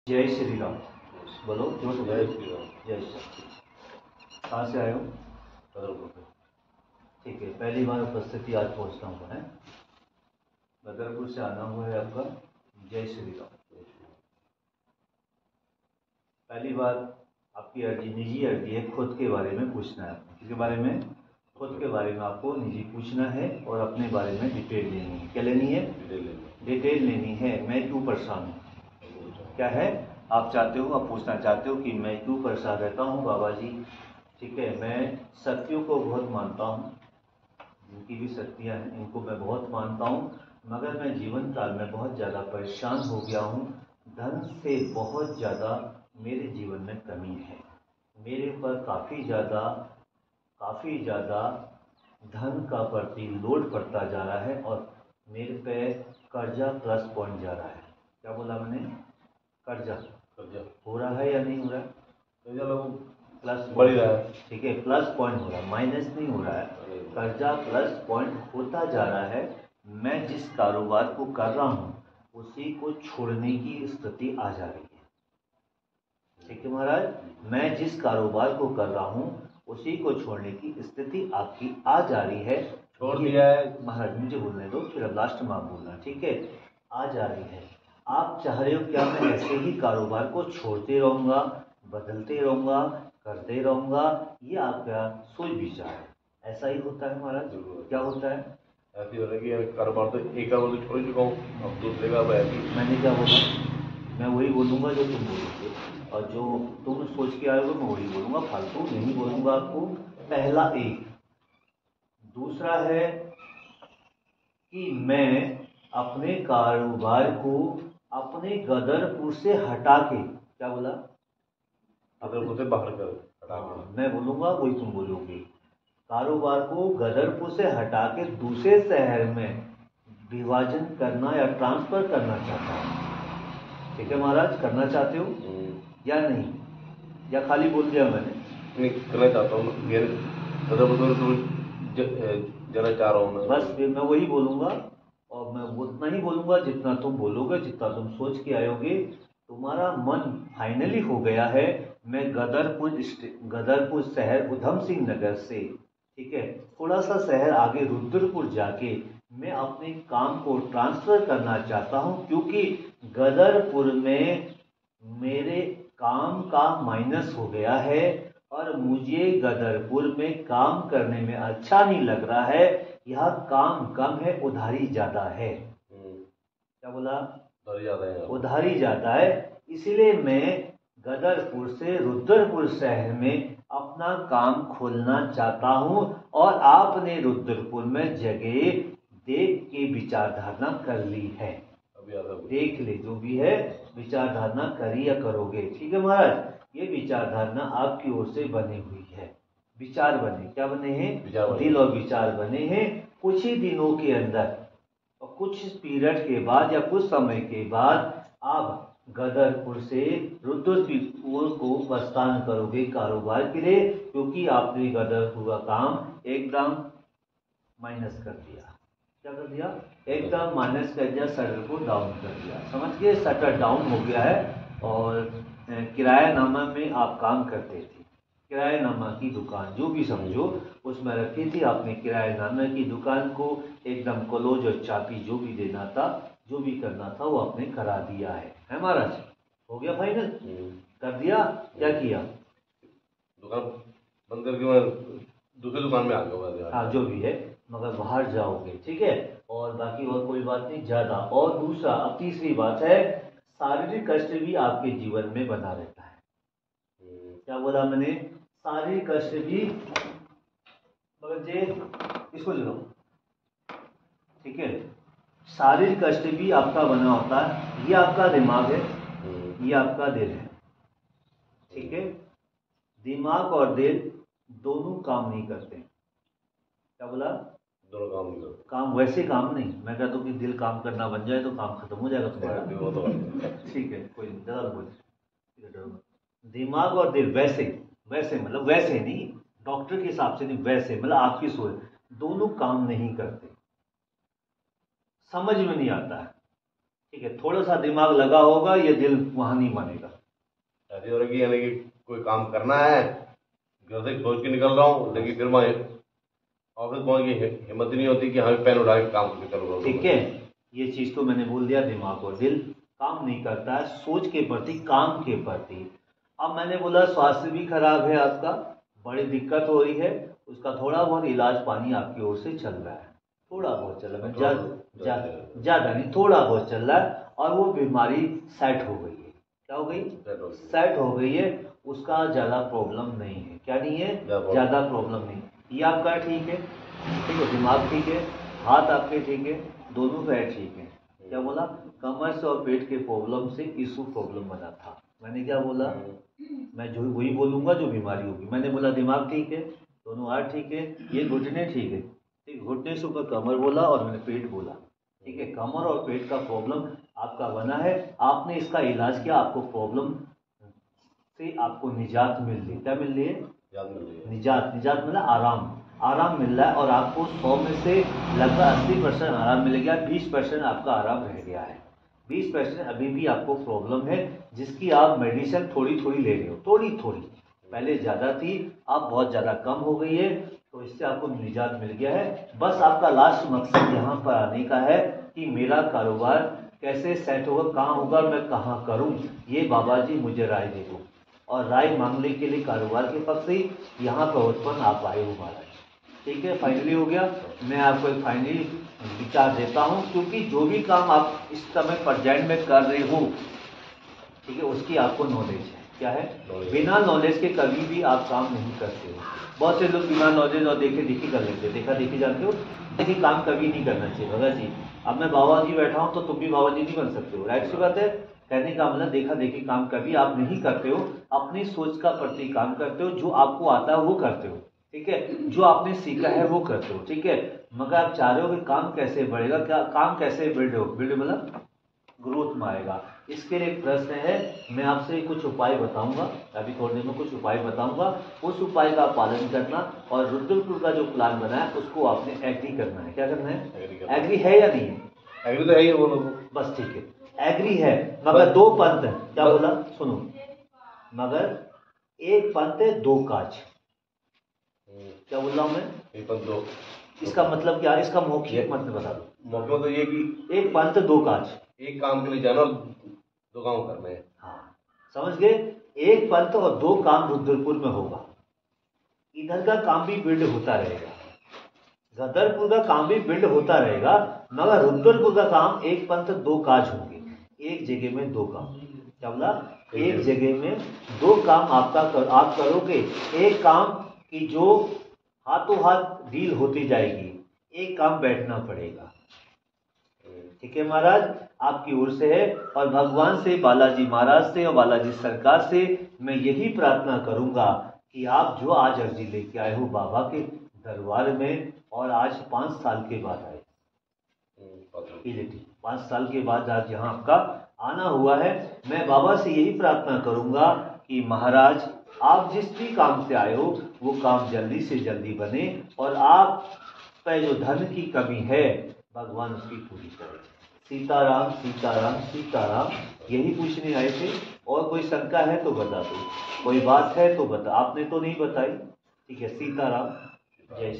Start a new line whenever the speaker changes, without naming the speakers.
जय श्री राम। बोलो जो
जय श्री राम।
जय श्री राम। कहाँ से आए हो?
बदरपुर से।
ठीक है, पहली बार उपस्थिति आज पहुँचना हुआ है। बदरपुर से आना हुआ है आपका। जय श्री राम। पहली बात आपकी अर्जी, निजी अर्जी है, खुद के बारे में पूछना है आपको। किसके बारे में? खुद के बारे में आपको निजी पूछना है और अपने बारे में डिटेल लेनी है। क्या लेनी है? डिटेल लेनी है। मैं क्यों परेशान हूँ, क्या है आप चाहते हो, आप पूछना चाहते हो कि मैं क्यों परेशान रहता हूँ बाबा जी। ठीक है, मैं शक्तियों को बहुत मानता हूँ, जिनकी भी शक्तियाँ हैं इनको मैं बहुत मानता हूँ, मगर मैं जीवन काल में बहुत ज़्यादा परेशान हो गया हूँ। धन से बहुत ज़्यादा मेरे जीवन में कमी है। मेरे ऊपर काफ़ी ज़्यादा धन का प्रति लोड पड़ता जा रहा है और मेरे पे कर्जा प्लस पॉइंट जा रहा है। क्या बोला मैंने? कर्जा हो रहा है या नहीं हो रहा है? प्लस
बढ़ रहा है।
ठीक है, प्लस पॉइंट हो रहा है, माइनस नहीं हो रहा है। कर्जा प्लस पॉइंट होता जा रहा है। मैं जिस कारोबार को कर रहा हूँ उसी को छोड़ने की स्थिति आ जा रही है। ठीक है महाराज, मैं जिस कारोबार को कर रहा हूँ उसी को छोड़ने की स्थिति आपकी आ जा रही है।
छोड़ दिया है
महाराज, मुझे बोलने दो, फिर अब लास्ट में आप बोलना। ठीक है, आ जा रही है। आप चाह रहे हो क्या मैं ऐसे ही कारोबार को छोड़ते रहूँगा, बदलते रहूँगा, करते रहूँगा? ये आपका सोच विचार है। ऐसा ही होता है महाराज? क्या होता है?
ऐसे हो रहा है कि कारोबार तो एक कारोबार तो छोड़ ही चुका हूँ, अब दूसरे का
मैंने क्या बोला? मैं वही बोलूँगा जो तुम बोलोगे, और जो तुम सोच के आए हो मैं वही बोलूँगा, फालतू नहीं बोलूँगा आपको। पहला एक। दूसरा है कि मैं अपने कारोबार को अपने गदरपुर से हटा के, क्या बोला?
गदरपुर से बाहर कर हटा के।
मैं बोलूँगा वही तुम बोलोगे। कारोबार को गदरपुर से हटा के दूसरे शहर में विभाजन करना या ट्रांसफ़र करना चाहता हूँ। ठीक है महाराज, करना चाहते हो या नहीं, या खाली बोल दिया मैंने?
नहीं, करना चाहता हूँ। गदरपुर तो जाना चाह रहा हूँ मैं।
बस फिर मैं वही बोलूँगा, और मैं उतना ही बोलूँगा जितना तुम बोलोगे, जितना तुम सोच के आयोगे। तुम्हारा मन फाइनली हो गया है। मैं गदरपुर शहर उधम सिंह नगर से, ठीक है, थोड़ा सा शहर आगे रुद्रपुर जाके मैं अपने काम को ट्रांसफ़र करना चाहता हूँ, क्योंकि गदरपुर में मेरे काम का माइनस हो गया है और मुझे गदरपुर में काम करने में अच्छा नहीं लग रहा है। यह काम कम है, उधारी ज़्यादा है। क्या बोला?
उधारी ज़्यादा है।
उधारी ज़्यादा है, इसलिए मैं गदरपुर से रुद्रपुर शहर में अपना काम खोलना चाहता हूँ। और आपने रुद्रपुर में जगह देख के विचारधारणा कर ली है। देख ले, जो भी है विचारधारणा करी या करोगे। ठीक है महाराज, ये विचारधारणा आपकी ओर से बनी हुई है। विचार बने, क्या बने हैं? दिल और विचार बने हैं। कुछ ही दिनों के अंदर और कुछ पीरियड के बाद या कुछ समय के बाद आप गदरपुर से रुद्रपुर को प्रस्थान करोगे कारोबार के लिए, क्योंकि आपने गदरपुर का काम एकदम माइनस कर दिया। क्या कर दिया? एकदम माइनस कर दिया, शटर को डाउन कर दिया। समझ गए? शटर डाउन हो गया है। और किरायानामा में आप काम करते थे, किरायानामा की दुकान जो भी समझो उसमें रखी थी आपने। किरायानामा की दुकान को एकदम क्लोज और चाबी जो भी देना था, जो भी करना था वो आपने करा दिया है महाराज? हो गया फाइनल? कर दिया? क्या किया?
दुकान बंद करके मैं दूसरी दुकान में आ गया।
हाँ, जो भी है, मगर बाहर जाओगे। ठीक है, और बाकी और कोई बात नहीं ज़्यादा। और दूसरा, अब तीसरी बात है, शारीरिक कष्ट भी आपके जीवन में बना रहता है। क्या बोला मैंने? शारीरिक कष्ट भी, मगर जे इसको जो, ठीक है, शारीरिक कष्ट भी आपका बना होता है। ये आपका दिमाग है, ये आपका दिल है। ठीक है, दिमाग और दिल दोनों काम नहीं करते। क्या बोला?
दोनों काम नहीं करते।
काम वैसे काम नहीं, मैं कहता हूँ कि दिल काम करना बन जाए तो काम खत्म हो जाएगा तुम्हारा। ठीक है, कोई नहीं, ज़्यादा बोल। दिमाग और दिल वैसे वैसे मतलब वैसे नहीं, डॉक्टर के हिसाब से नहीं, वैसे मतलब आपकी सोच, दोनों काम नहीं करते। समझ में नहीं आता है। ठीक है, थोड़ा सा दिमाग लगा होगा, ये दिल वहां नहीं मानेगा।
शादी हो रही यानी कि कोई काम करना है, घर से सोच के निकल रहा हूँ, लेकिन फिर मैं ऑफिस पहुंच की हिम्मत नहीं होती कि हाँ पेन उठा के काम करूँगा।
ठीक है, ये चीज तो मैंने बोल दिया, दिमाग और दिल काम नहीं करता है सोच के प्रति, काम के प्रति। अब मैंने बोला स्वास्थ्य भी खराब है आपका, बड़ी दिक्कत हो रही है, उसका थोड़ा बहुत इलाज पानी आपकी ओर से चल रहा है, थोड़ा बहुत चल रहा है, ज्यादा नहीं, थोड़ा बहुत चल रहा है, और वो बीमारी सेट हो गई है। क्या हो गई? सेट हो गई है, उसका ज्यादा प्रॉब्लम नहीं है। क्या नहीं है? ज्यादा प्रॉब्लम नहीं। ये आपका ठीक है, ठीक है, दिमाग ठीक है, हाथ आपके ठीक है, दोनों पैर ठीक है। क्या बोला? कमर से और पेट के प्रॉब्लम से इशू प्रॉब्लम बना था। मैंने क्या बोला? मैं जो वही बोलूंगा जो बीमारी होगी। मैंने बोला दिमाग ठीक है, दोनों हाथ ठीक है, ये घुटने ठीक है, ठीक, घुटने से ऊपर कमर बोला और मैंने पेट बोला। ठीक है, कमर और पेट का प्रॉब्लम आपका बना है, आपने इसका इलाज किया, आपको प्रॉब्लम से आपको निजात मिल रही। क्या मिल रही है? निजात। निजात मतलब आराम, आराम मिल रहा है, और आपको 100 में से लगभग 80% आराम मिल गया, 20% आपका आराम रह गया है, 20% अभी भी आपको प्रॉब्लम है, जिसकी आप मेडिसिन थोड़ी थोड़ी ले रहे हो, थोड़ी थोड़ी, पहले ज़्यादा थी, अब बहुत ज़्यादा कम हो गई है, तो इससे आपको निजात मिल गया है। बस आपका लास्ट मकसद यहाँ पर आने का है कि मेरा कारोबार कैसे सेट होगा, कहाँ होगा, मैं कहाँ करूँ, ये बाबा जी मुझे राय दे दो। और राय मांगने के लिए कारोबार के पक्ष से यहाँ पर उत्पन्न आप आए हो महाराज। ठीक है, फाइनली हो गया। मैं आपको एक फाइनली विचार देता हूँ, क्योंकि जो भी काम आप इस समय प्रेजेंट में कर रहे हो, ठीक है, उसकी आपको नॉलेज है। क्या है? बिना नॉलेज के कभी भी आप काम नहीं करते हो। बहुत से लोग बिना नॉलेज और देखे देखी कर लेते हैं। देखा देखी जानते हो, देखी काम कभी नहीं करना चाहिए भगत जी। अब मैं बाबा जी बैठा हूँ तो तुम भी बाबा जी नहीं बन सकते हो, राइट सी बात है। कहने का मतलब देखा देखी काम कभी आप नहीं करते हो, अपनी सोच का प्रति काम करते हो, जो आपको आता है वो करते हो, ठीक है, जो आपने सीखा है वो करते हो, ठीक है। मगर आप चाह रहे हो कि काम कैसे बढ़ेगा, क्या काम कैसे बिल्ड हो, बिल्ड मतलब ग्रोथ में आएगा। इसके लिए एक प्रश्न है, मैं आपसे कुछ उपाय बताऊंगा, अभी थोड़ी देर में कुछ उपाय बताऊंगा, उस उपाय का पालन करना, और रुद्रपुर का जो प्लान बना है उसको आपने एग्री करना है। क्या करना है? एग्री है या नहीं है?
एग्री तो है ही, बोलो
बस ठीक है, एग्री है, मगर दो पंथ है। क्या बोला? सुनो, मगर एक पंथ है दो काज। क्या बोल रहा हूं मैं?
एक पंथ दो,
इसका मतलब क्या है? इसका मौखिक मतलब बता दो।
मौके तो ये कि
एक पंथ दो काज,
एक काम के लिए जाना, दो काम करने हैं।
हाँ, समझ गए? एक पंथ और दो काम रुद्रपुर में होगा। इधर का काम भी बिल्ड होता रहेगा, गदरपुर का काम भी बिल्ड होता रहेगा, मगर रुद्रपुर का काम एक पंथ दो काज होंगे। एक जगह में दो काम। क्या बोला? एक जगह में दो काम आप करोगे। एक काम की जो हाथों हाथ डील होती जाएगी, एक काम बैठना पड़ेगा। ठीक है महाराज, आपकी ओर से है, और भगवान से, बालाजी महाराज से और बालाजी सरकार से मैं यही प्रार्थना करूंगा कि आप जो आज अर्जी लेके आए हो बाबा के दरबार में, और आज 5 साल के बाद आए, 5 साल के बाद आज यहाँ आपका आना हुआ है, मैं बाबा से यही प्रार्थना करूंगा कि महाराज आप जिस भी काम से आए हो वो काम जल्दी से जल्दी बने, और आप पे जो धन की कमी है भगवान उसकी पूरी करे। सीताराम सीताराम सीताराम, यही पूछने आए थे। और कोई शंका है तो बता दो, कोई बात है तो बता, आपने तो नहीं बताई। ठीक है, सीताराम, जय श्री